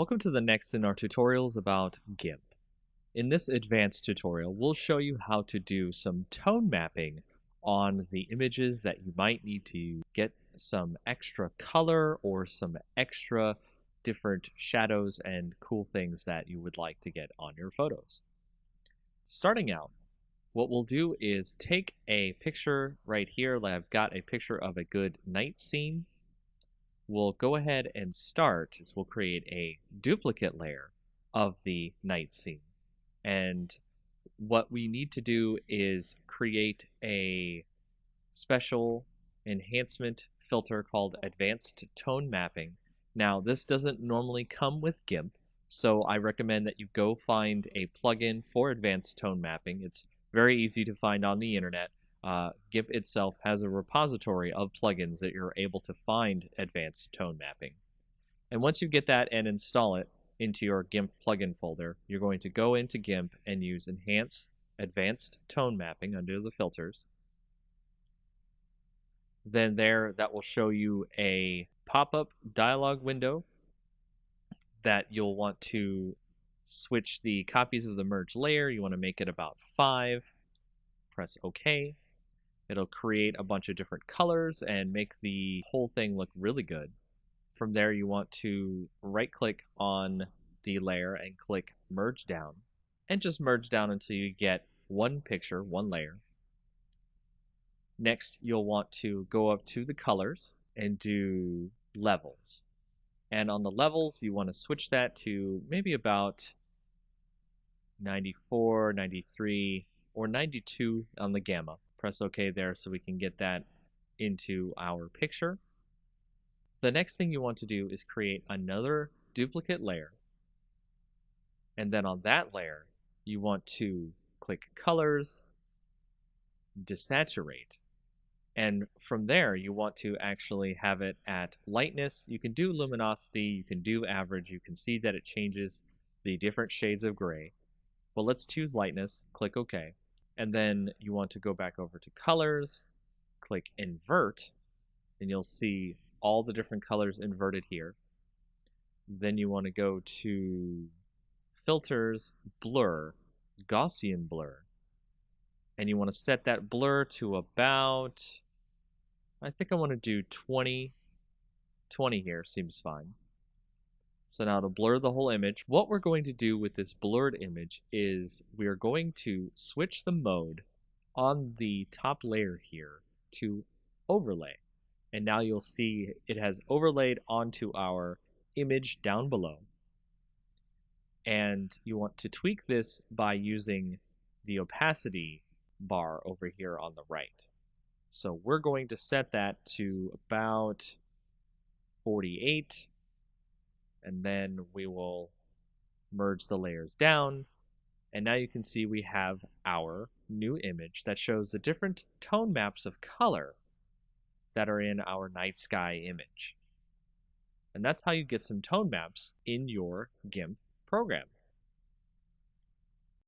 Welcome to the next in our tutorials about GIMP. In this advanced tutorial, we'll show you how to do some tone mapping on the images that you might need to get some extra color or some extra different shadows and cool things that you would like to get on your photos. Starting out, what we'll do is take a picture right here. I've got a picture of a good night scene. We'll go ahead and start is we'll create a duplicate layer of the night scene. And what we need to do is create a special enhancement filter called Advanced Tone Mapping. Now, this doesn't normally come with GIMP, so I recommend that you go find a plugin for Advanced Tone Mapping. It's very easy to find on the internet. GIMP itself has a repository of plugins that you're able to find advanced tone mapping. And once you get that and install it into your GIMP plugin folder, you're going to go into GIMP and use Enhance Advanced Tone Mapping under the filters. Then that will show you a pop-up dialog window that you'll want to switch the copies of the merge layer. You want to make it about 5. Press OK. It'll create a bunch of different colors and make the whole thing look really good. From there, you want to right-click on the layer and click Merge Down. And just merge down until you get one picture, one layer. Next, you'll want to go up to the colors and do levels. And on the levels, you want to switch that to maybe about 94, 93, or 92 on the gamma. Press OK there so we can get that into our picture. The next thing you want to do is create another duplicate layer. And then on that layer, you want to click Colors, Desaturate. And from there, you want to actually have it at lightness. You can do luminosity, you can do average. You can see that it changes the different shades of gray. But let's choose lightness, click OK. And then you want to go back over to colors, click invert, and you'll see all the different colors inverted here. Then you want to go to filters, blur, Gaussian blur. And you want to set that blur to about, I think I want to do 20. 20 here seems fine. So now to blur the whole image, what we're going to do with this blurred image is we are going to switch the mode on the top layer here to overlay. And now you'll see it has overlaid onto our image down below. And you want to tweak this by using the opacity bar over here on the right. So we're going to set that to about 48. And then we will merge the layers down. And now you can see we have our new image that shows the different tone maps of color that are in our night sky image. And that's how you get some tone maps in your GIMP program.